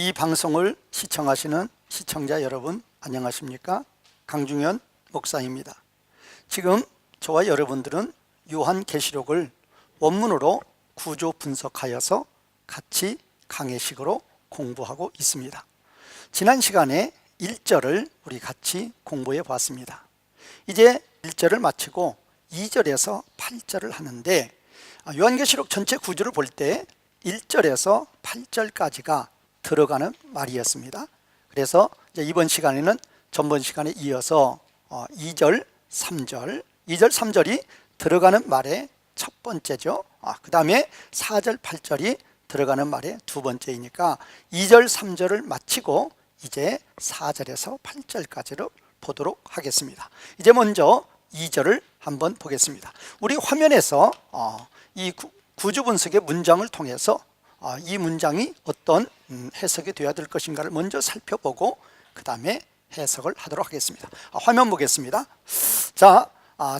이 방송을 시청하시는 시청자 여러분 안녕하십니까? 강중현 목사입니다. 지금 저와 여러분들은 요한계시록을 원문으로 구조 분석하여서 같이 강해식으로 공부하고 있습니다. 지난 시간에 1절을 우리 같이 공부해 보았습니다. 이제 1절을 마치고 2절에서 8절을 하는데, 요한계시록 전체 구조를 볼 때 1절에서 8절까지가 들어가는 말이었습니다. 그래서 이제 이번 시간에는 전번 시간에 이어서 2절, 3절, 2절, 3절이 들어가는 말의 첫 번째죠. 그 다음에 4절, 8절이 들어가는 말의 두 번째이니까 2절, 3절을 마치고 이제 4절에서 8절까지를 보도록 하겠습니다. 이제 먼저 2절을 한번 보겠습니다. 우리 화면에서 이 구조 분석의 문장을 통해서 이 문장이 어떤 해석이 되어야 될 것인가를 먼저 살펴보고 그 다음에 해석을 하도록 하겠습니다. 화면 보겠습니다. 자,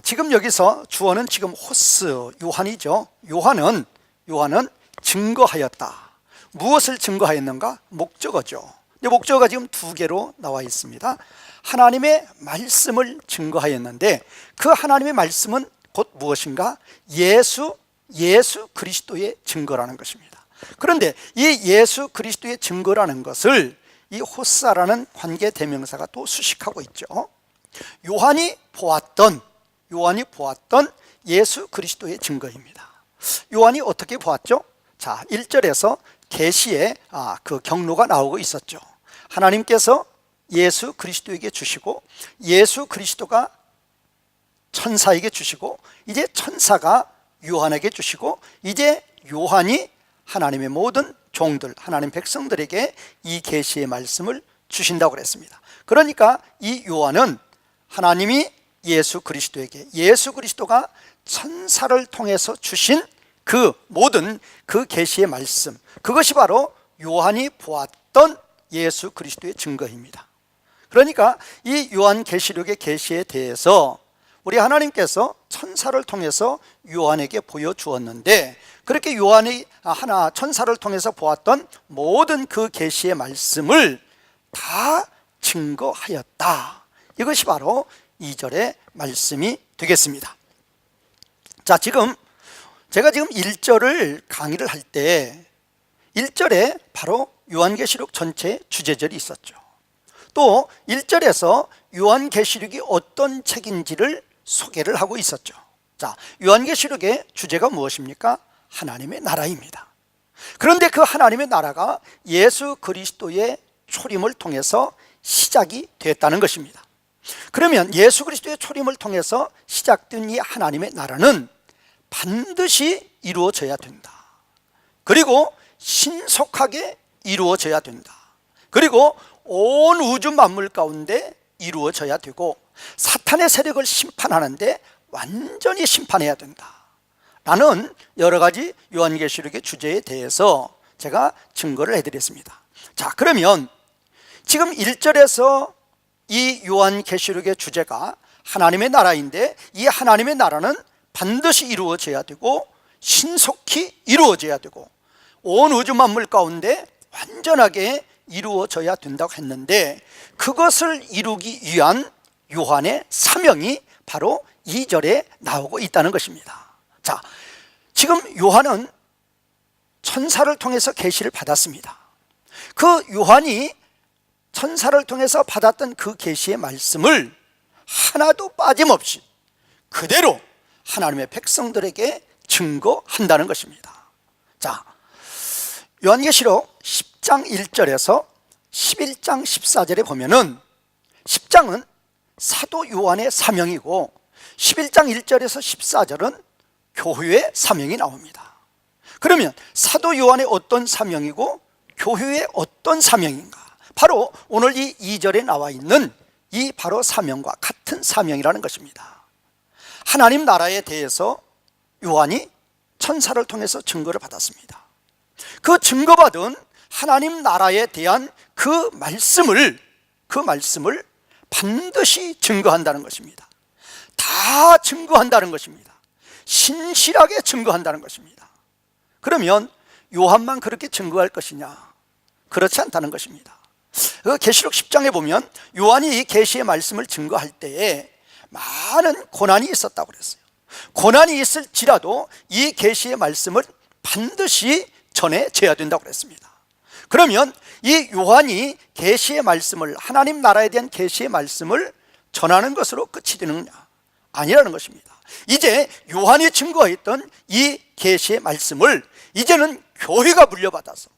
지금 여기서 주어는 지금 호스 요한이죠. 요한은 증거하였다. 무엇을 증거하였는가? 목적어죠. 근데 목적어가 지금 두 개로 나와 있습니다. 하나님의 말씀을 증거하였는데 그 하나님의 말씀은 곧 무엇인가? 예수 그리스도의 증거라는 것입니다. 그런데 이 예수 그리스도의 증거라는 것을 이 호사라는 관계 대명사가 또 수식하고 있죠. 요한이 보았던 예수 그리스도의 증거입니다. 요한이 어떻게 보았죠? 자, 1절에서 계시의 그 경로가 나오고 있었죠. 하나님께서 예수 그리스도에게 주시고 예수 그리스도가 천사에게 주시고 이제 천사가 요한에게 주시고 이제 요한이 하나님의 모든 종들, 하나님 백성들에게 이 계시의 말씀을 주신다고 그랬습니다. 그러니까 이 요한은 하나님이 예수 그리스도에게, 예수 그리스도가 천사를 통해서 주신 그 모든 그 계시의 말씀, 그것이 바로 요한이 보았던 예수 그리스도의 증거입니다. 그러니까 이 요한계시록의 계시에 대해서 우리 하나님께서 천사를 통해서 요한에게 보여주었는데, 그렇게 요한이 천사를 통해서 보았던 모든 그 계시의 말씀을 다 증거하였다. 이것이 바로 2절의 말씀이 되겠습니다. 자, 제가 지금 1절을 강의를 할 때 1절에 바로 요한계시록 전체 주제절이 있었죠. 또 1절에서 요한계시록이 어떤 책인지를 소개를 하고 있었죠. 자, 요한계시록의 주제가 무엇입니까? 하나님의 나라입니다. 그런데 그 하나님의 나라가 예수 그리스도의 초림을 통해서 시작이 됐다는 것입니다. 그러면 예수 그리스도의 초림을 통해서 시작된 이 하나님의 나라는 반드시 이루어져야 된다. 그리고 신속하게 이루어져야 된다. 그리고 온 우주 만물 가운데 이루어져야 되고 사탄의 세력을 심판하는데 완전히 심판해야 된다 라는 여러 가지 요한계시록의 주제에 대해서 제가 증거를 해드렸습니다. 자, 그러면 지금 1절에서 이 요한계시록의 주제가 하나님의 나라인데 이 하나님의 나라는 반드시 이루어져야 되고 신속히 이루어져야 되고 온 우주 만물 가운데 완전하게 이루어져야 된다고 했는데, 그것을 이루기 위한 요한의 사명이 바로 2절에 나오고 있다는 것입니다. 자, 지금 요한은 천사를 통해서 계시를 받았습니다. 그 요한이 천사를 통해서 받았던 그 계시의 말씀을 하나도 빠짐없이 그대로 하나님의 백성들에게 증거한다는 것입니다. 자, 요한계시록 10장 1절에서 11장 14절에 보면은 10장은 사도 요한의 사명이고 11장 1절에서 14절은 교회의 사명이 나옵니다. 그러면 사도 요한의 어떤 사명이고 교회의 어떤 사명인가? 바로 오늘 이 2절에 나와 있는 이 바로 사명과 같은 사명이라는 것입니다. 하나님 나라에 대해서 요한이 천사를 통해서 증거를 받았습니다. 그 증거받은 하나님 나라에 대한 그 말씀을 반드시 증거한다는 것입니다. 다 증거한다는 것입니다. 신실하게 증거한다는 것입니다. 그러면 요한만 그렇게 증거할 것이냐? 그렇지 않다는 것입니다. 그 계시록 10장에 보면 요한이 이 계시의 말씀을 증거할 때에 많은 고난이 있었다고 그랬어요. 고난이 있을지라도 이 계시의 말씀을 반드시 전해져야 된다고 그랬습니다. 그러면 이 요한이 계시의 말씀을, 하나님 나라에 대한 계시의 말씀을 전하는 것으로 끝이 되느냐? 아니라는 것입니다. 이제 요한이 증거했던 이 계시의 말씀을 이제는 교회가 물려받아서,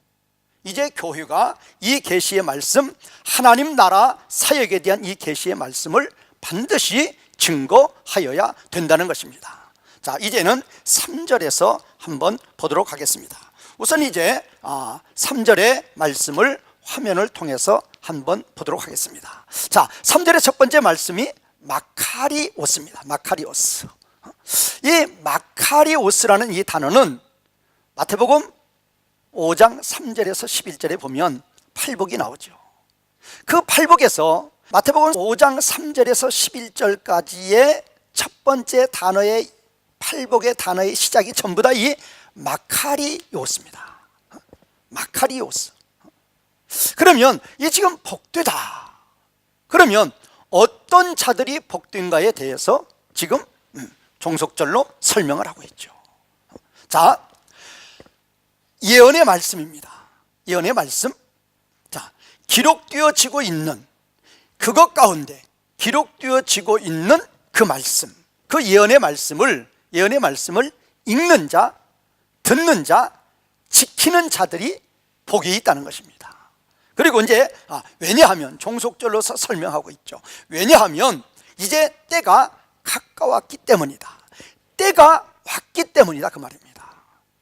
이제 교회가 이 계시의 말씀, 하나님 나라 사역에 대한 이 계시의 말씀을 반드시 증거하여야 된다는 것입니다. 자, 이제는 3절에서 한번 보도록 하겠습니다. 우선 이제 3절의 말씀을 화면을 통해서 한번 보도록 하겠습니다. 자, 3절의 첫 번째 말씀이 마카리오스입니다. 마카리오스. 이 마카리오스라는 이 단어는 마태복음 5장 3절에서 11절에 보면 팔복이 나오죠. 그 팔복에서 마태복음 5장 3절에서 11절까지의 첫 번째 단어의 팔복의 단어의 시작이 전부 다 이 마카리오스입니다. 마카리오스. 그러면 이 지금 복되다. 그러면 어떤 자들이 복된가에 대해서 지금 종속절로 설명을 하고 있죠. 자, 예언의 말씀입니다. 예언의 말씀. 자, 기록되어지고 있는 그것 가운데 기록되어지고 있는 그 말씀, 그 예언의 말씀을 읽는 자, 듣는 자, 지키는 자들이 복이 있다는 것입니다. 그리고 이제 왜냐하면 종속절로서 설명하고 있죠. 왜냐하면 이제 때가 가까웠기 때문이다. 때가 왔기 때문이다, 그 말입니다.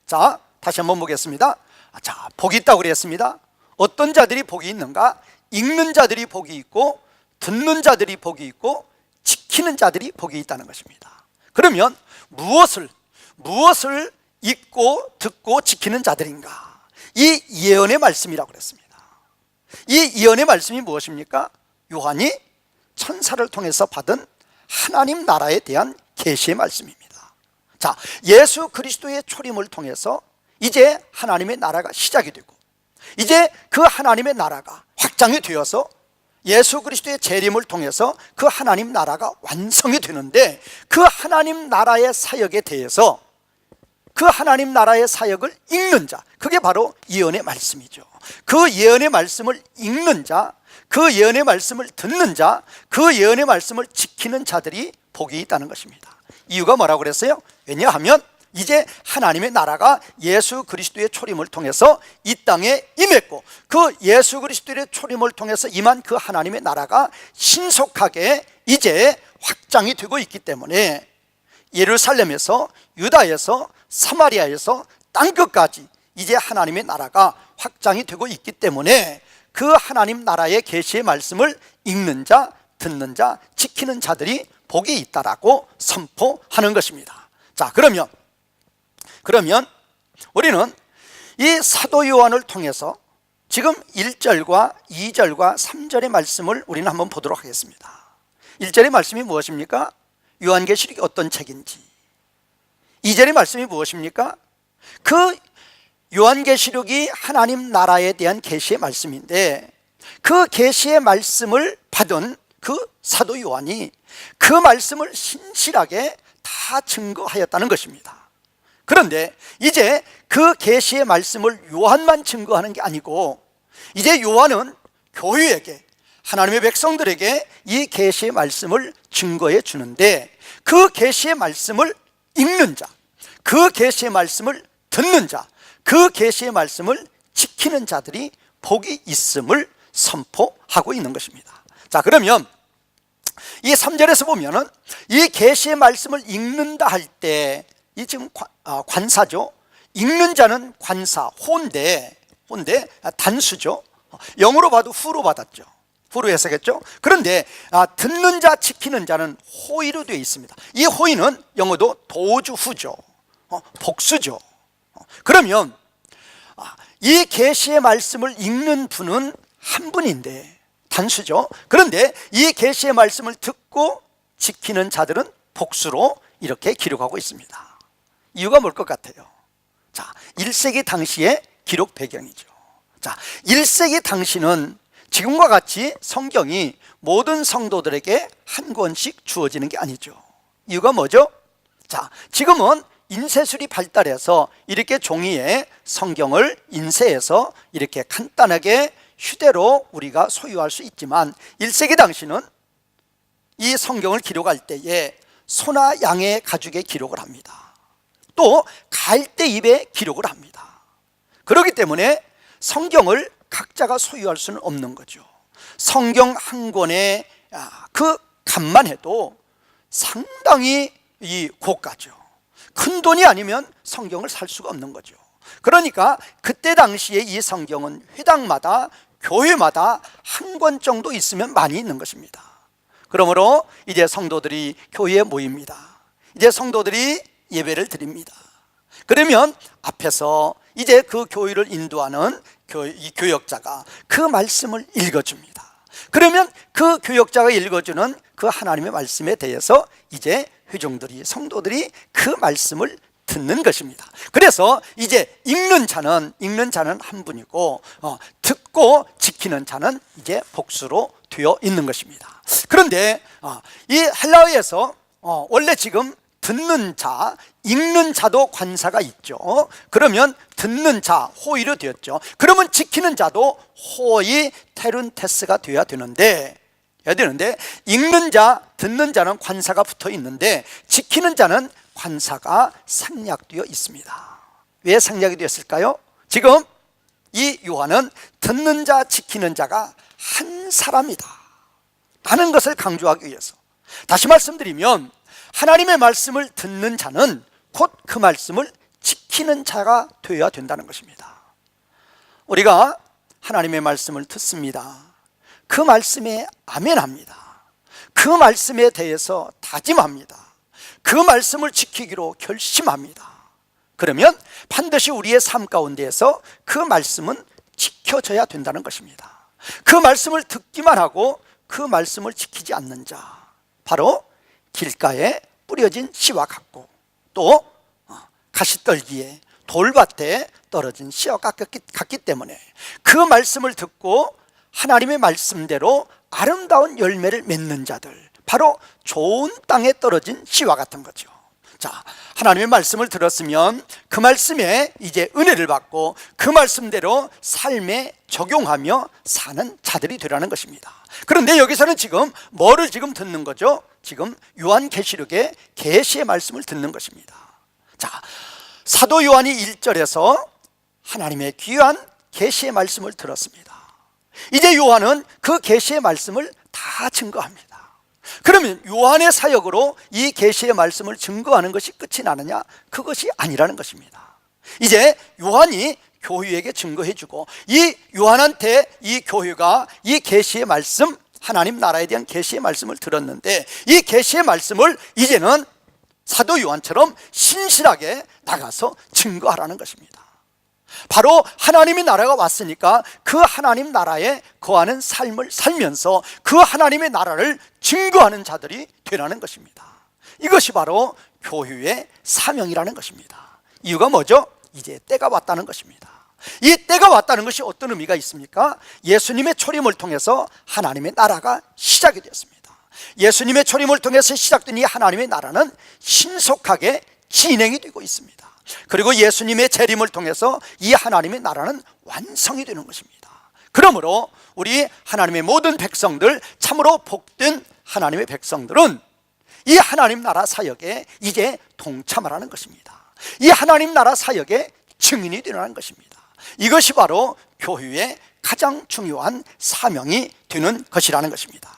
자, 다시 한번 보겠습니다. 자, 복이 있다고 그랬습니다. 어떤 자들이 복이 있는가? 읽는 자들이 복이 있고, 듣는 자들이 복이 있고, 지키는 자들이 복이 있다는 것입니다. 그러면 무엇을 읽고 듣고 지키는 자들인가? 이 예언의 말씀이라고 그랬습니다. 이 예언의 말씀이 무엇입니까? 요한이 천사를 통해서 받은 하나님 나라에 대한 계시의 말씀입니다. 자, 예수 그리스도의 초림을 통해서 이제 하나님의 나라가 시작이 되고, 이제 그 하나님의 나라가 확장이 되어서 예수 그리스도의 재림을 통해서 그 하나님 나라가 완성이 되는데, 그 하나님 나라의 사역에 대해서, 그 하나님 나라의 사역을 읽는 자, 그게 바로 예언의 말씀이죠. 그 예언의 말씀을 읽는 자, 그 예언의 말씀을 듣는 자, 그 예언의 말씀을 지키는 자들이 복이 있다는 것입니다. 이유가 뭐라고 그랬어요? 왜냐하면 이제 하나님의 나라가 예수 그리스도의 초림을 통해서 이 땅에 임했고, 그 예수 그리스도의 초림을 통해서 임한 그 하나님의 나라가 신속하게 이제 확장이 되고 있기 때문에 예루살렘에서, 유다에서, 사마리아에서 땅끝까지 이제 하나님의 나라가 확장이 되고 있기 때문에 그 하나님 나라의 계시의 말씀을 읽는 자, 듣는 자, 지키는 자들이 복이 있다라고 선포하는 것입니다. 자, 그러면 우리는 이 사도 요한을 통해서 지금 1절과 2절과 3절의 말씀을 우리는 한번 보도록 하겠습니다. 1절의 말씀이 무엇입니까? 요한계시록이 어떤 책인지. 2절의 말씀이 무엇입니까? 그 요한계시록이 하나님 나라에 대한 계시의 말씀인데, 그 계시의 말씀을 받은 그 사도 요한이 그 말씀을 신실하게 다 증거하였다는 것입니다. 그런데 이제 그 계시의 말씀을 요한만 증거하는 게 아니고, 이제 요한은 교회에게, 하나님의 백성들에게 이 계시의 말씀을 증거해 주는데, 그 계시의 말씀을 읽는 자, 그 계시의 말씀을 듣는 자, 그 계시의 말씀을 지키는 자들이 복이 있음을 선포하고 있는 것입니다. 자, 그러면 이 3절에서 보면은 이 계시의 말씀을 읽는다 할 때, 이 지금 관사죠. 읽는 자는 관사, 혼대 단수죠. 영어로 봐도 후로 받았죠. 후로 해석했죠. 그런데 듣는 자, 지키는 자는 호의로 되어 있습니다. 이 호의는 영어도 도주후죠. 복수죠. 그러면 이 계시의 말씀을 읽는 분은 한 분인데 단수죠. 그런데 이 계시의 말씀을 듣고 지키는 자들은 복수로 이렇게 기록하고 있습니다. 이유가 뭘 것 같아요? 자, 1세기 당시의 기록 배경이죠. 자, 1세기 당시는 지금과 같이 성경이 모든 성도들에게 한 권씩 주어지는 게 아니죠. 이유가 뭐죠? 자, 지금은 인쇄술이 발달해서 이렇게 종이에 성경을 인쇄해서 이렇게 간단하게 휴대로 우리가 소유할 수 있지만 1세기 당시는 이 성경을 기록할 때에 소나 양의 가죽에 기록을 합니다. 또 갈대잎에 기록을 합니다. 그렇기 때문에 성경을 각자가 소유할 수는 없는 거죠. 성경 한 권의 그 값만 해도 상당히 이 고가죠. 큰 돈이 아니면 성경을 살 수가 없는 거죠. 그러니까 그때 당시에 이 성경은 회당마다 교회마다 한 권 정도 있으면 많이 있는 것입니다. 그러므로 이제 성도들이 교회에 모입니다. 이제 성도들이 예배를 드립니다. 그러면 앞에서 이제 그 교회를 인도하는 이 교역자가 그 말씀을 읽어줍니다. 그러면 그 교역자가 읽어주는 그 하나님의 말씀에 대해서 이제 회중들이, 성도들이 그 말씀을 듣는 것입니다. 그래서 이제 읽는 자는 한 분이고 듣고 지키는 자는 이제 복수로 되어 있는 것입니다. 그런데 이 헬라어에서 원래 지금 듣는 자, 읽는 자도 관사가 있죠. 그러면 듣는 자, 호의로 되었죠. 그러면 지키는 자도 호의 테룬테스가 되어야 되는데 읽는 자, 듣는 자는 관사가 붙어 있는데 지키는 자는 관사가 생략되어 있습니다. 왜 생략이 되었을까요? 지금 이 요한은 듣는 자, 지키는 자가 한 사람이다 라는 것을 강조하기 위해서, 다시 말씀드리면 하나님의 말씀을 듣는 자는 곧 그 말씀을 지키는 자가 되어야 된다는 것입니다. 우리가 하나님의 말씀을 듣습니다. 그 말씀에 아멘합니다. 그 말씀에 대해서 다짐합니다. 그 말씀을 지키기로 결심합니다. 그러면 반드시 우리의 삶 가운데에서 그 말씀은 지켜져야 된다는 것입니다. 그 말씀을 듣기만 하고 그 말씀을 지키지 않는 자, 바로 길가에 뿌려진 씨와 같고 또 가시떨기에 돌밭에 떨어진 씨와 같기 때문에 그 말씀을 듣고 하나님의 말씀대로 아름다운 열매를 맺는 자들, 바로 좋은 땅에 떨어진 씨와 같은 거죠. 자, 하나님의 말씀을 들었으면 그 말씀에 이제 은혜를 받고 그 말씀대로 삶에 적용하며 사는 자들이 되라는 것입니다. 그런데 여기서는 지금 뭐를 지금 듣는 거죠? 지금 요한계시록의 계시의 말씀을 듣는 것입니다. 자, 사도 요한이 1절에서 하나님의 귀한 계시의 말씀을 들었습니다. 이제 요한은 그 계시의 말씀을 다 증거합니다. 그러면 요한의 사역으로 이 계시의 말씀을 증거하는 것이 끝이 나느냐? 그것이 아니라는 것입니다. 이제 요한이 교회에게 증거해주고 이 요한한테 이 교회가 이 계시의 말씀, 하나님 나라에 대한 계시의 말씀을 들었는데 이 계시의 말씀을 이제는 사도 요한처럼 신실하게 나가서 증거하라는 것입니다. 바로 하나님의 나라가 왔으니까 그 하나님 나라에 거하는 삶을 살면서 그 하나님의 나라를 증거하는 자들이 되라는 것입니다. 이것이 바로 교회의 사명이라는 것입니다. 이유가 뭐죠? 이제 때가 왔다는 것입니다. 이 때가 왔다는 것이 어떤 의미가 있습니까? 예수님의 초림을 통해서 하나님의 나라가 시작이 되었습니다. 예수님의 초림을 통해서 시작된 이 하나님의 나라는 신속하게 진행이 되고 있습니다. 그리고 예수님의 재림을 통해서 이 하나님의 나라는 완성이 되는 것입니다. 그러므로 우리 하나님의 모든 백성들, 참으로 복된 하나님의 백성들은 이 하나님 나라 사역에 이제 동참하라는 것입니다. 이 하나님 나라 사역의 증인이 되라는 것입니다. 이것이 바로 교회의 가장 중요한 사명이 되는 것이라는 것입니다.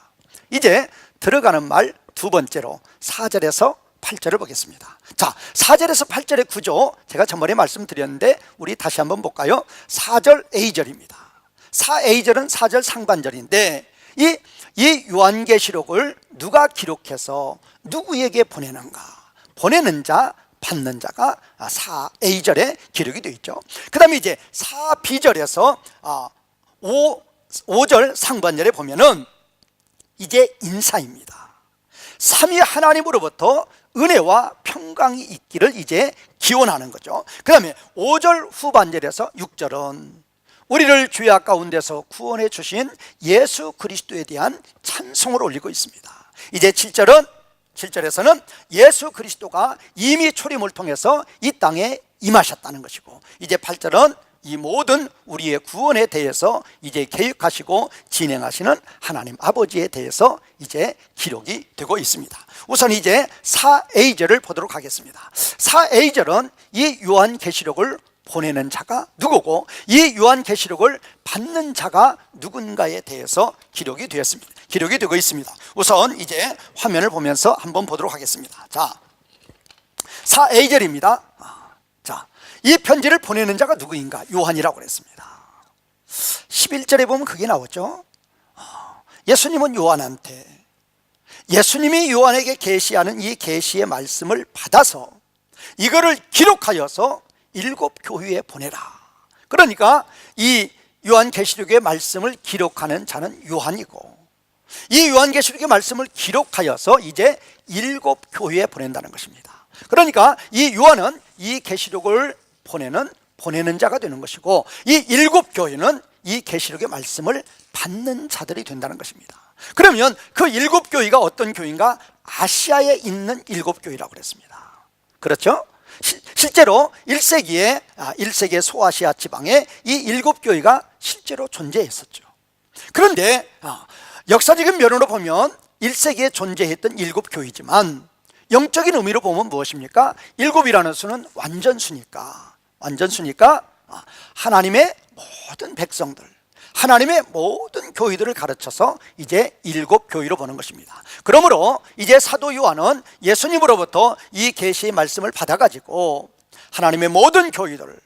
이제 들어가는 말 두 번째로 4절에서 8절을 보겠습니다. 자, 4절에서 8절의 구조 제가 전번에 말씀드렸는데 우리 다시 한번 볼까요? 4절 A절입니다. 4A절은 4절 상반절인데 이 요한계시록을 누가 기록해서 누구에게 보내는가? 보내는 자, 받는 자가 4A절에 기록이 되어 있죠. 그 다음에 이제 4B절에서 5절 상반절에 보면은 이제 인사입니다. 삼위 하나님으로부터 은혜와 평강이 있기를 이제 기원하는 거죠. 그 다음에 5절 후반절에서 6절은 우리를 죄악 가운데서 구원해 주신 예수 그리스도에 대한 찬송을 올리고 있습니다. 이제 7절에서는 예수 그리스도가 이미 초림을 통해서 이 땅에 임하셨다는 것이고, 이제 8절은 이 모든 우리의 구원에 대해서 이제 계획하시고 진행하시는 하나님 아버지에 대해서 이제 기록이 되고 있습니다. 우선 이제 4A절을 보도록 하겠습니다. 4A절은 이 요한계시록을 보내는 자가 누구고 이 요한계시록을 받는 자가 누군가에 대해서 기록이 되고 있습니다. 우선 이제 화면을 보면서 한번 보도록 하겠습니다. 자, 4A절입니다. 자, 이 편지를 보내는 자가 누구인가? 요한이라고 그랬습니다. 11절에 보면 그게 나오죠. 예수님은 요한한테, 예수님이 요한에게 계시하는 이 계시의 말씀을 받아서 이거를 기록하여서 7 교회에 보내라. 그러니까 이 요한계시록의 말씀을 기록하는 자는 요한이고, 이 요한계시록의 말씀을 기록하여서 이제 7 교회에 보낸다는 것입니다. 그러니까 이 요한은 이 계시록을 보내는 자가 되는 것이고, 이 7 교회는 이 계시록의 말씀을 받는 자들이 된다는 것입니다. 그러면 그 7 교회가 어떤 교회인가? 아시아에 있는 7 교회라고 그랬습니다. 그렇죠? 실제로 1세기에 소아시아 지방에 이 7 교회가 실제로 존재했었죠. 그런데 역사적인 면으로 보면 1세기에 존재했던 7 교회지만 영적인 의미로 보면 무엇입니까? 7이라는 수는 완전수니까 하나님의 모든 백성들, 하나님의 모든 교회들을 가르쳐서 이제 7 교회로 보는 것입니다. 그러므로 이제 사도 요한은 예수님으로부터 이 계시의 말씀을 받아가지고 하나님의 모든 교회들,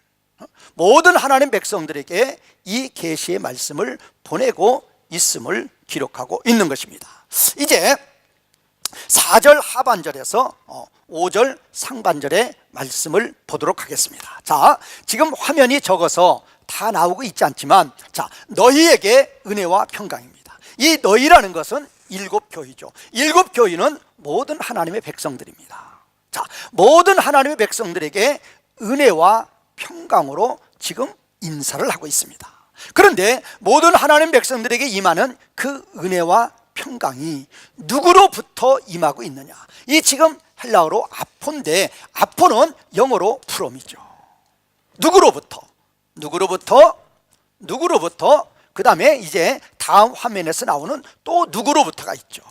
모든 하나님 백성들에게 이 계시의 말씀을 보내고 있음을 기록하고 있는 것입니다. 이제 4절 하반절에서 5절 상반절의 말씀을 보도록 하겠습니다. 자, 지금 화면이 적어서 다 나오고 있지 않지만, 자, 너희에게 은혜와 평강입니다. 이 너희라는 것은 7 교회죠. 7 교회는 모든 하나님의 백성들입니다. 자, 모든 하나님의 백성들에게 은혜와 평강으로 지금 인사를 하고 있습니다. 그런데 모든 하나님 백성들에게 임하는 그 은혜와 평강이 누구로부터 임하고 있느냐? 이 지금 헬라어로 아포인데, 아포는 영어로 프롬이죠. 누구로부터? 그 다음에 이제 다음 화면에서 나오는 또 누구로부터가 있죠.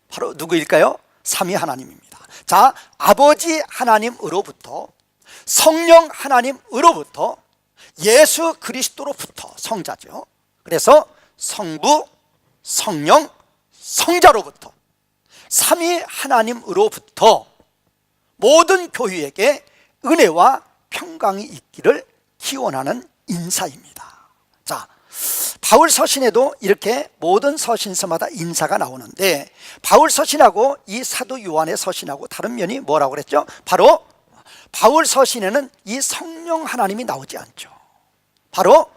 바로 누구일까요? 삼위 하나님입니다. 자, 아버지 하나님으로부터, 성령 하나님으로부터, 예수 그리스도로부터, 성자죠. 그래서 성부, 성령, 성자로부터, 삼위 하나님으로부터 모든 교회에게 은혜와 평강이 있기를 기원하는 인사입니다. 자, 바울 서신에도 이렇게 모든 서신서마다 인사가 나오는데, 바울 서신하고 이 사도 요한의 서신하고 다른 면이 뭐라고 그랬죠? 바로 바울 서신에는 이 성령 하나님이 나오지 않죠. 바로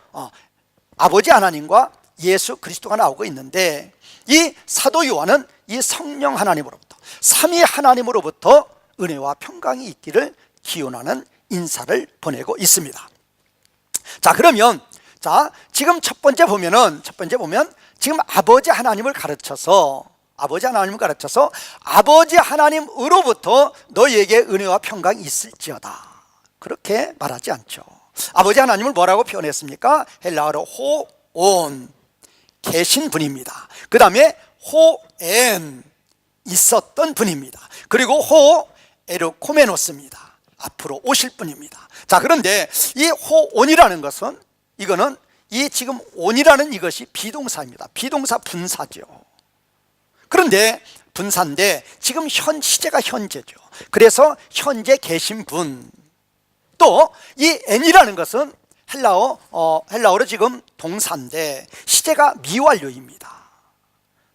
아버지 하나님과 예수 그리스도가 나오고 있는데, 이 사도 요한은 이 성령 하나님으로부터, 삼위 하나님으로부터 은혜와 평강이 있기를 기원하는 인사를 보내고 있습니다. 자, 그러면 지금 첫 번째 보면 지금 아버지 하나님을 가르쳐서 아버지 하나님으로부터 너희에게 은혜와 평강이 있을지어다, 그렇게 말하지 않죠. 아버지 하나님을 뭐라고 표현했습니까? 헬라어로 호온, 계신 분입니다. 그 다음에 호엔, 있었던 분입니다. 그리고 호 에르코메노스입니다. 앞으로 오실 분입니다. 자, 그런데 이 호온이라는 것은, 이거는 이 지금 온이라는 이것이 비동사입니다. 비동사 분사죠. 그런데 분사인데 지금 시제가 현재죠. 그래서 현재 계신 분. 또 이 n이라는 것은 헬라어로 지금 동사인데 시제가 미완료입니다.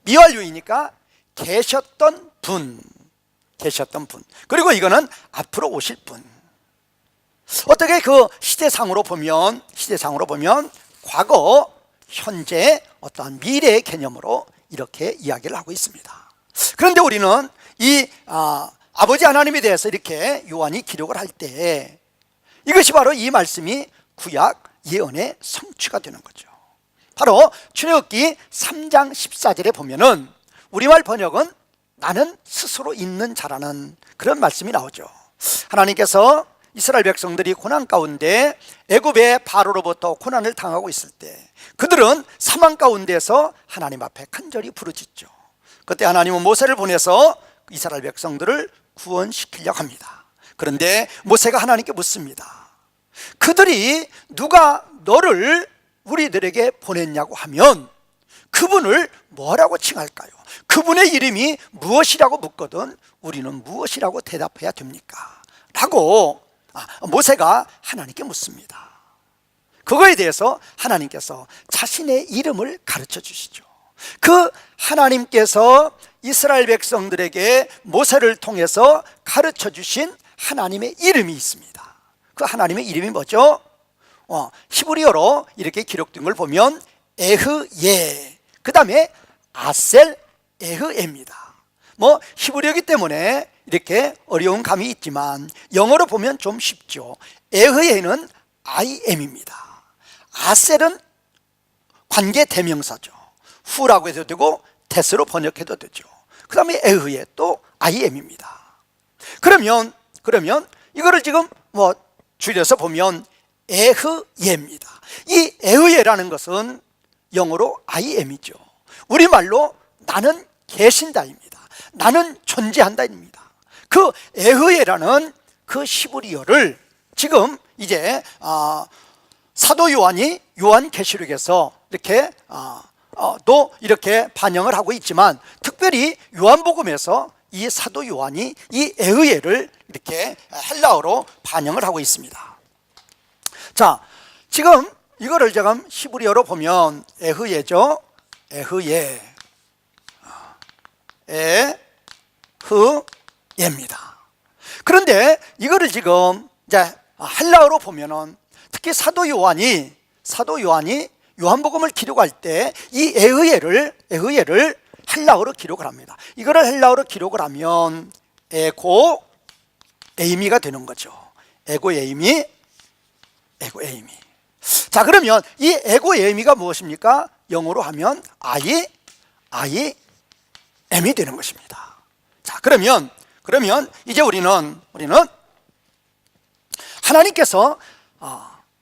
미완료이니까 계셨던 분. 그리고 이거는 앞으로 오실 분. 어떻게 그 시대상으로 보면 과거, 현재, 어떠한 미래의 개념으로 이렇게 이야기를 하고 있습니다. 그런데 우리는 이 아버지 하나님에 대해서 이렇게 요한이 기록을 할 때, 이것이 바로 이 말씀이 구약 이 은혜의 성취가 되는 거죠. 바로 출애굽기 3장 14절에 보면은 우리말 번역은 나는 스스로 있는 자라는 그런 말씀이 나오죠. 하나님께서 이스라엘 백성들이 고난 가운데 애굽의 바로로부터 고난을 당하고 있을 때 그들은 사망 가운데서 하나님 앞에 간절히 부르짖죠. 그때 하나님은 모세를 보내서 이스라엘 백성들을 구원시키려고 합니다. 그런데 모세가 하나님께 묻습니다. 그들이 누가 너를 우리들에게 보냈냐고 하면 그분을 뭐라고 칭할까요? 그분의 이름이 무엇이라고 묻거든 우리는 무엇이라고 대답해야 됩니까? 라고 모세가 하나님께 묻습니다. 그거에 대해서 하나님께서 자신의 이름을 가르쳐 주시죠. 그 하나님께서 이스라엘 백성들에게 모세를 통해서 가르쳐 주신 하나님의 이름이 있습니다. 그 하나님의 이름이 뭐죠? 히브리어로 이렇게 기록된 걸 보면 에흐예, 그 다음에 아셀 에흐에입니다. 히브리어이기 때문에 이렇게 어려운 감이 있지만 영어로 보면 좀 쉽죠. 에흐예는 I am입니다. 아셀은 관계 대명사죠. 후라고 해도 되고 데스로 번역해도 되죠. 그 다음에 에흐예 또 I am입니다. 그러면 이거를 지금 줄여서 보면 에흐예입니다. 이 에흐예라는 것은 영어로 I am이죠. 우리말로 나는 계신다입니다. 나는 존재한다입니다. 그 에흐예라는 그 히브리어를 지금 이제 사도 요한이 요한계시록에서 이렇게 또 이렇게 반영을 하고 있지만 특별히 요한복음에서 이 사도 요한이 이 에흐예를 이렇게 헬라어로 반영을 하고 있습니다. 자, 지금 이거를 지금 히브리어로 보면 에흐예죠. 에흐예, 에흐예입니다. 그런데 이거를 지금 이제 헬라어로 보면은 특히 사도 요한이 요한복음을 기록할 때 이 에흐예를 헬라어로 기록을 합니다. 이거를 헬라어로 기록을 하면 에고 에이미가 되는 거죠. 에고 에이미. 자, 그러면 이 에고 에이미가 무엇입니까? 영어로 하면 I am이 되는 것입니다. 자, 그러면 이제 우리는 하나님께서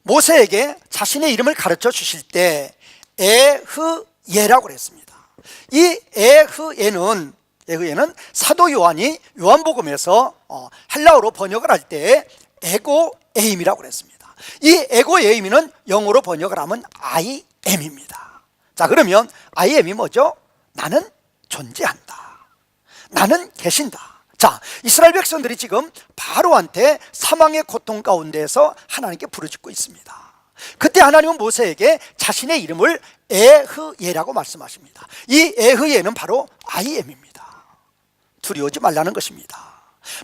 모세에게 자신의 이름을 가르쳐 주실 때 에흐예라고 그랬습니다. 이 에흐예는 사도 요한이 요한복음에서 헬라어로 번역을 할 때 에고 에임이라고 그랬습니다. 이 에고 에임은 영어로 번역을 하면 I am입니다. 자, 그러면 I am이 뭐죠? 나는 존재한다. 나는 계신다. 자, 이스라엘 백성들이 지금 바로한테 사망의 고통 가운데에서 하나님께 부르짖고 있습니다. 그때 하나님은 모세에게 자신의 이름을 에흐예라고 말씀하십니다. 이 에흐예는 바로 I am입니다. 두려워하지 말라는 것입니다.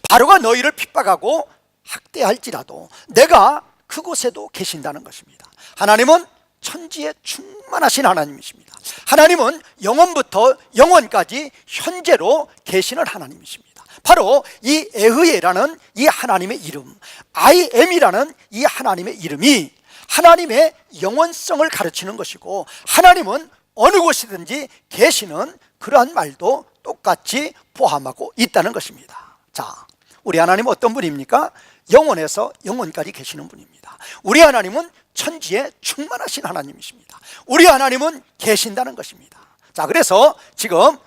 바로가 너희를 핍박하고 학대할지라도 내가 그곳에도 계신다는 것입니다. 하나님은 천지에 충만하신 하나님이십니다. 하나님은 영원부터 영원까지 현재로 계시는 하나님이십니다. 바로 이 에흐예라는 이 하나님의 이름, I am이라는 이 하나님의 이름이 하나님의 영원성을 가르치는 것이고 하나님은 어느 곳이든지 계시는 그러한 말도 똑같이 포함하고 있다는 것입니다. 자, 우리 하나님은 어떤 분입니까? 영원에서 영원까지 계시는 분입니다. 우리 하나님은 천지에 충만하신 하나님이십니다. 우리 하나님은 계신다는 것입니다. 자, 그래서 지금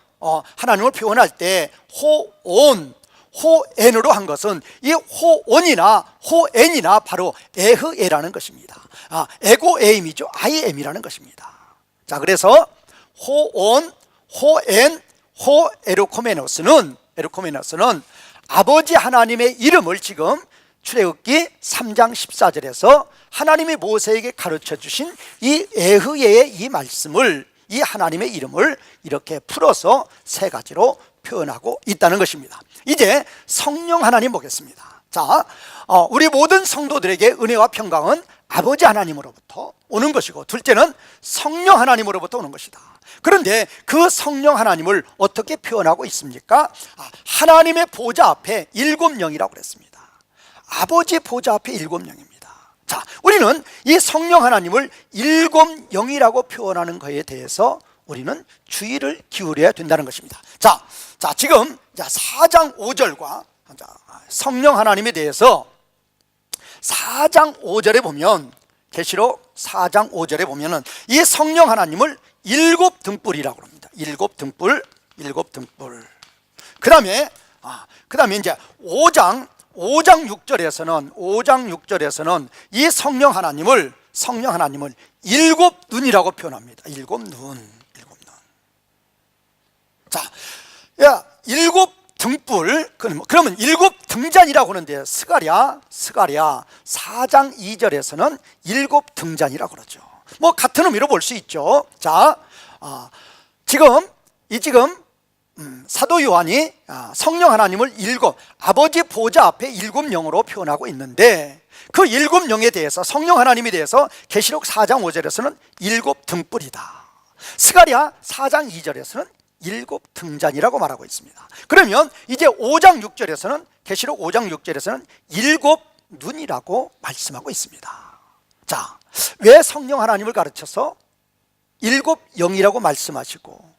하나님을 표현할 때 호엔으로 한 것은 이 호엔이나 바로 에흐예라는 것입니다. 에고 에임이죠. I am이라는 것입니다. 자, 그래서 호엔, 호에르코메노스는 아버지 하나님의 이름을 지금 출애굽기 3장 14절에서 하나님이 모세에게 가르쳐 주신 이 에흐예의 이 말씀을, 이 하나님의 이름을 이렇게 풀어서 세 가지로 표현하고 있다는 것입니다. 이제 성령 하나님 보겠습니다. 자, 우리 모든 성도들에게 은혜와 평강은 아버지 하나님으로부터 오는 것이고, 둘째는 성령 하나님으로부터 오는 것이다. 그런데 그 성령 하나님을 어떻게 표현하고 있습니까? 하나님의 보좌 앞에 일곱 영이라고 그랬습니다. 아버지 보좌 앞에 일곱 영입니다. 자, 우리는 이 성령 하나님을 일곱 영이라고 표현하는 것에 대해서 우리는 주의를 기울여야 된다는 것입니다. 자, 지금 4장 5절과 성령 하나님에 대해서 4장 5절에 보면, 계시록 4장 5절에 보면은 이 성령 하나님을 일곱 등불이라고 합니다. 일곱 등불. 그 다음에 이제 5장 6절에서는 이 성령 하나님을 일곱 눈이라고 표현합니다. 일곱 눈. 자, 일곱 등불, 그러면 일곱 등잔이라고 하는데, 스가랴 4장 2절에서는 일곱 등잔이라고 그러죠. 뭐 같은 의미로 볼 수 있죠. 자, 지금 사도 요한이 성령 하나님을 아버지 보좌 앞에 일곱 영으로 표현하고 있는데, 그 일곱 영에 대해서, 성령 하나님에 대해서 계시록 4장 5절에서는 일곱 등불이다, 스가랴 4장 2절에서는 일곱 등잔이라고 말하고 있습니다. 그러면 이제 5장 6절에서는, 계시록 5장 6절에서는 일곱 눈이라고 말씀하고 있습니다. 자, 왜 성령 하나님을 가르쳐서 일곱 영이라고 말씀하시고,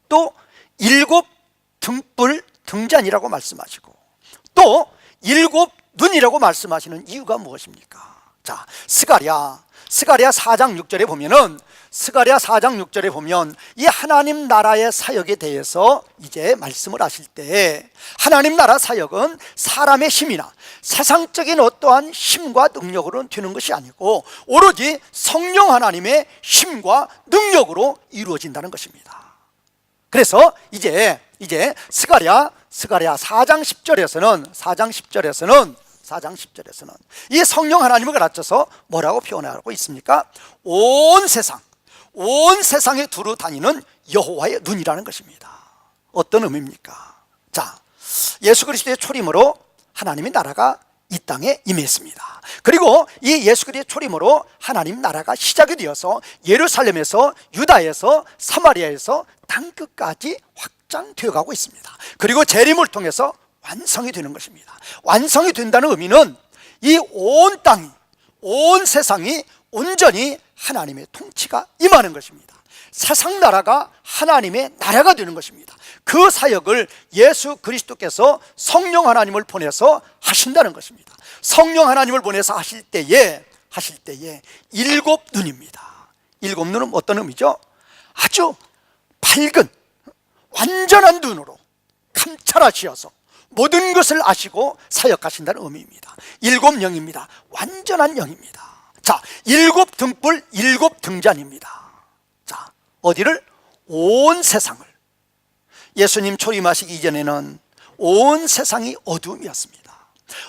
또 일곱 등불 등잔이라고 말씀하시고, 또 일곱 눈이라고 말씀하시는 이유가 무엇입니까? 자, 스가랴 4장 6절에 보면은, 이 하나님 나라의 사역에 대해서 이제 말씀을 하실 때, 하나님 나라 사역은 사람의 힘이나 세상적인 어떠한 힘과 능력으로는 되는 것이 아니고 오로지 성령 하나님의 힘과 능력으로 이루어진다는 것입니다. 그래서 이제 스가랴 4장 10절에서는 이 성령 하나님을 가르쳐서 뭐라고 표현하고 있습니까? 온 세상에 두루 다니는 여호와의 눈이라는 것입니다. 어떤 의미입니까? 자, 예수 그리스도의 초림으로 하나님의 나라가 이 땅에 임했습니다. 그리고 이 예수 그리스도의 초림으로 하나님 나라가 시작이 되어서 예루살렘에서, 유다에서, 사마리아에서 땅끝까지 확장되어 가고 있습니다. 그리고 재림을 통해서 완성이 되는 것입니다. 완성이 된다는 의미는 이 온 땅이, 온 세상이 온전히 하나님의 통치가 임하는 것입니다. 세상 나라가 하나님의 나라가 되는 것입니다. 그 사역을 예수 그리스도께서 성령 하나님을 보내서 하신다는 것입니다. 성령 하나님을 보내서 하실 때에 일곱 눈입니다. 일곱 눈은 어떤 의미죠? 아주 밝은 완전한 눈으로 감찰하시어서 모든 것을 아시고 사역하신다는 의미입니다. 일곱 영입니다. 완전한 영입니다. 자, 일곱 등불, 일곱 등잔입니다. 자, 어디를? 온 세상을. 예수님 초림하시기 이전에는 온 세상이 어두움이었습니다.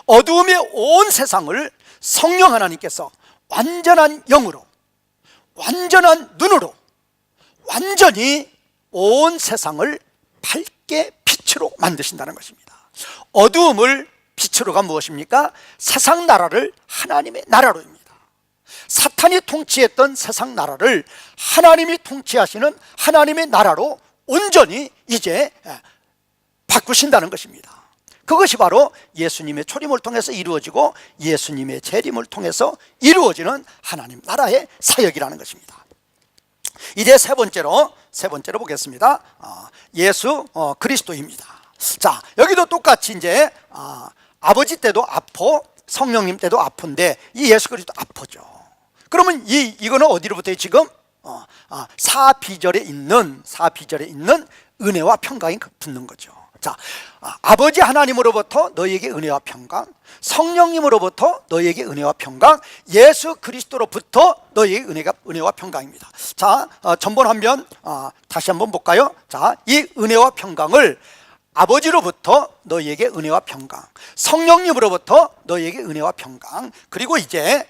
어두움의 온 세상을 성령 하나님께서 완전한 영으로, 완전한 눈으로 완전히 온 세상을 밝게 빛으로 만드신다는 것입니다. 어두움을 빛으로가 무엇입니까? 세상 나라를 하나님의 나라로입니다. 사탄이 통치했던 세상 나라를 하나님이 통치하시는 하나님의 나라로 온전히 이제 바꾸신다는 것입니다. 그것이 바로 예수님의 초림을 통해서 이루어지고 예수님의 재림을 통해서 이루어지는 하나님 나라의 사역이라는 것입니다. 이제 세 번째로 보겠습니다. 예수 그리스도입니다. 자, 여기도 똑같이 이제 아버지 때도 아포, 성령님 때도 아픈데 이 예수 그리스도 아포죠. 그러면 이거는 어디로부터 지금 사비절에 있는 은혜와 평강이 붙는 거죠. 자, 아버지 하나님으로부터 너희에게 은혜와 평강, 성령님으로부터 너희에게 은혜와 평강, 예수 그리스도로부터 너희에게 은혜와 평강입니다. 자, 전번 한번 다시 한번 볼까요? 자, 이 은혜와 평강을 아버지로부터 너희에게 은혜와 평강, 성령님으로부터 너희에게 은혜와 평강, 그리고 이제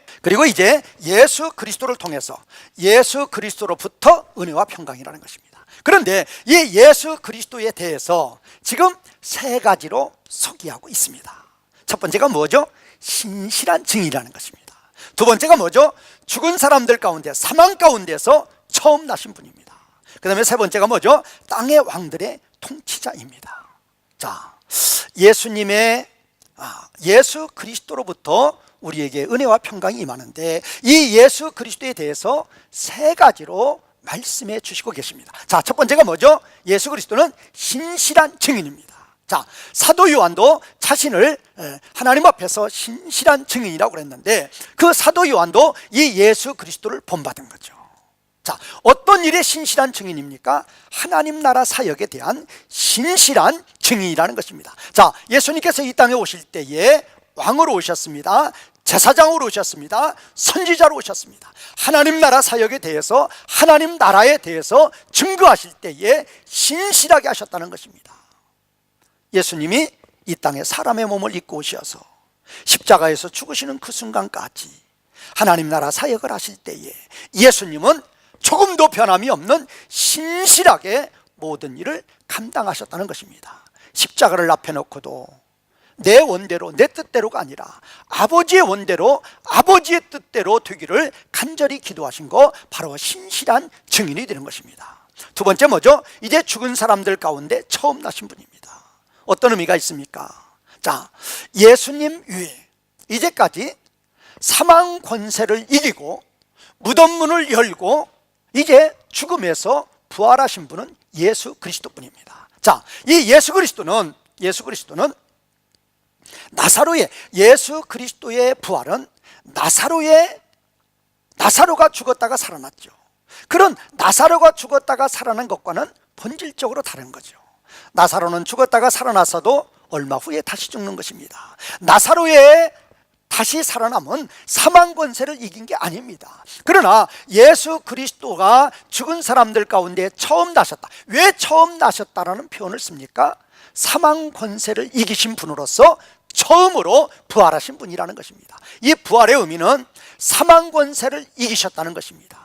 예수 그리스도를 통해서 예수 그리스도로부터 은혜와 평강이라는 것입니다. 그런데 이 예수 그리스도에 대해서 지금 세 가지로 소개하고 있습니다. 첫 번째가 뭐죠? 신실한 증인이라는 것입니다. 두 번째가 뭐죠? 죽은 사람들 가운데, 사망 가운데서 처음 나신 분입니다. 그 다음에 세 번째가 뭐죠? 땅의 왕들의 통치자입니다. 자, 예수 그리스도로부터 우리에게 은혜와 평강이 임하는데, 이 예수 그리스도에 대해서 세 가지로 말씀해 주시고 계십니다. 자, 첫 번째가 뭐죠? 예수 그리스도는 신실한 증인입니다. 자, 사도 요한도 자신을 하나님 앞에서 신실한 증인이라고 그랬는데, 그 사도 요한도 이 예수 그리스도를 본받은 거죠. 자, 어떤 일에 신실한 증인입니까? 하나님 나라 사역에 대한 신실한 증인이라는 것입니다. 자, 예수님께서 이 땅에 오실 때에 왕으로 오셨습니다. 제사장으로 오셨습니다. 선지자로 오셨습니다. 하나님 나라 사역에 대해서, 하나님 나라에 대해서 증거하실 때에 신실하게 하셨다는 것입니다. 예수님이 이 땅에 사람의 몸을 입고 오셔서 십자가에서 죽으시는 그 순간까지 하나님 나라 사역을 하실 때에 예수님은 조금도 변함이 없는 신실하게 모든 일을 감당하셨다는 것입니다. 십자가를 앞에 놓고도 내 원대로, 내 뜻대로가 아니라 아버지의 원대로, 아버지의 뜻대로 되기를 간절히 기도하신 거, 바로 신실한 증인이 되는 것입니다. 두 번째 뭐죠? 이제 죽은 사람들 가운데 처음 나신 분입니다. 어떤 의미가 있습니까? 자, 예수님 위에 이제까지 사망 권세를 이기고 무덤 문을 열고 이제 죽음에서 부활하신 분은 예수 그리스도뿐입니다. 자, 이 예수 그리스도는 나사로의, 예수 그리스도의 부활은 나사로가 죽었다가 살아났죠. 그런 나사로가 죽었다가 살아난 것과는 본질적으로 다른 거죠. 나사로는 죽었다가 살아나서도 얼마 후에 다시 죽는 것입니다. 나사로의 다시 살아남은 사망 권세를 이긴 게 아닙니다. 그러나 예수 그리스도가 죽은 사람들 가운데 처음 나셨다. 왜 처음 나셨다라는 표현을 씁니까? 사망 권세를 이기신 분으로서 처음으로 부활하신 분이라는 것입니다. 이 부활의 의미는 사망 권세를 이기셨다는 것입니다.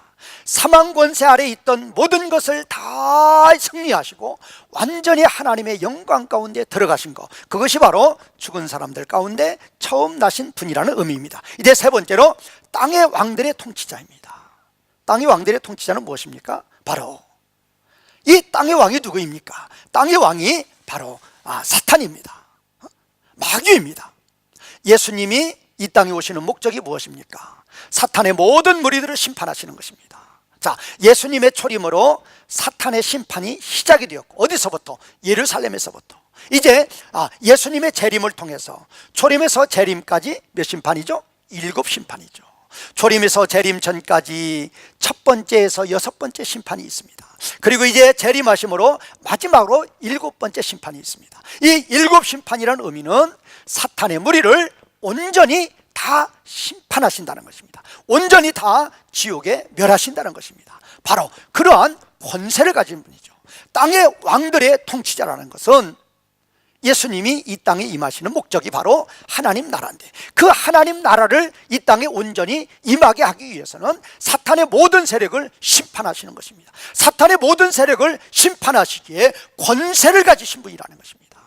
사망 권세 아래 있던 모든 것을 다 승리하시고 완전히 하나님의 영광 가운데 들어가신 것, 그것이 바로 죽은 사람들 가운데 처음 나신 분이라는 의미입니다. 이제 세 번째로 땅의 왕들의 통치자입니다. 땅의 왕들의 통치자는 무엇입니까? 바로 이 땅의 왕이 누구입니까? 땅의 왕이 바로 사탄입니다. 마귀입니다. 예수님이 이 땅에 오시는 목적이 무엇입니까? 사탄의 모든 무리들을 심판하시는 것입니다. 자, 예수님의 초림으로 사탄의 심판이 시작이 되었고, 어디서부터? 예루살렘에서부터. 이제 예수님의 재림을 통해서 초림에서 재림까지 몇 심판이죠? 7심판이죠. 초림에서 재림 전까지 첫 번째에서 여섯 번째 심판이 있습니다. 그리고 이제 재림하심으로 마지막으로 7번째 심판이 있습니다. 이 7심판이라는 의미는 사탄의 무리를 온전히 다 심판하신다는 것입니다. 온전히 다 지옥에 멸하신다는 것입니다. 바로 그러한 권세를 가진 분이죠. 땅의 왕들의 통치자라는 것은 예수님이 이 땅에 임하시는 목적이 바로 하나님 나라인데, 그 하나님 나라를 이 땅에 온전히 임하게 하기 위해서는 사탄의 모든 세력을 심판하시는 것입니다. 사탄의 모든 세력을 심판하시기에 권세를 가지신 분이라는 것입니다.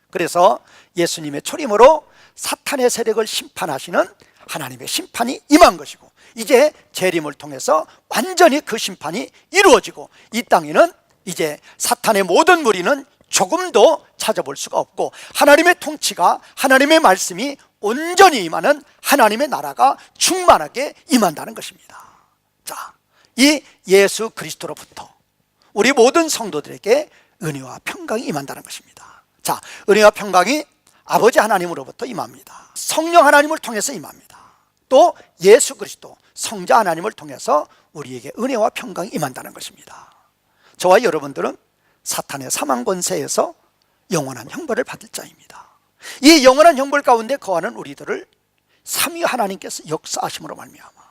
그래서 예수님의 초림으로 사탄의 세력을 심판하시는 하나님의 심판이 임한 것이고, 이제 재림을 통해서 완전히 그 심판이 이루어지고, 이 땅에는 이제 사탄의 모든 무리는 조금도 찾아볼 수가 없고, 하나님의 통치가, 하나님의 말씀이 온전히 임하는 하나님의 나라가 충만하게 임한다는 것입니다. 자, 이 예수 그리스도로부터 우리 모든 성도들에게 은혜와 평강이 임한다는 것입니다. 자, 은혜와 평강이 아버지 하나님으로부터 임합니다. 성령 하나님을 통해서 임합니다. 또 예수 그리스도 성자 하나님을 통해서 우리에게 은혜와 평강이 임한다는 것입니다. 저와 여러분들은 사탄의 사망 권세에서 영원한 형벌을 받을 자입니다. 이 영원한 형벌 가운데 거하는 우리들을 삼위 하나님께서 역사하심으로 말미암아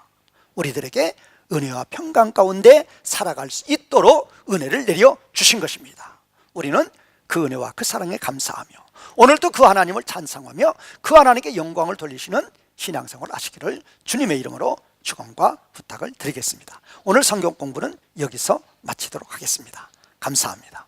우리들에게 은혜와 평강 가운데 살아갈 수 있도록 은혜를 내려 주신 것입니다. 우리는 그 은혜와 그 사랑에 감사하며 오늘도 그 하나님을 찬송하며 그 하나님께 영광을 돌리시는 신앙생활을 하시기를 주님의 이름으로 축원과 부탁을 드리겠습니다. 오늘 성경 공부는 여기서 마치도록 하겠습니다. 감사합니다.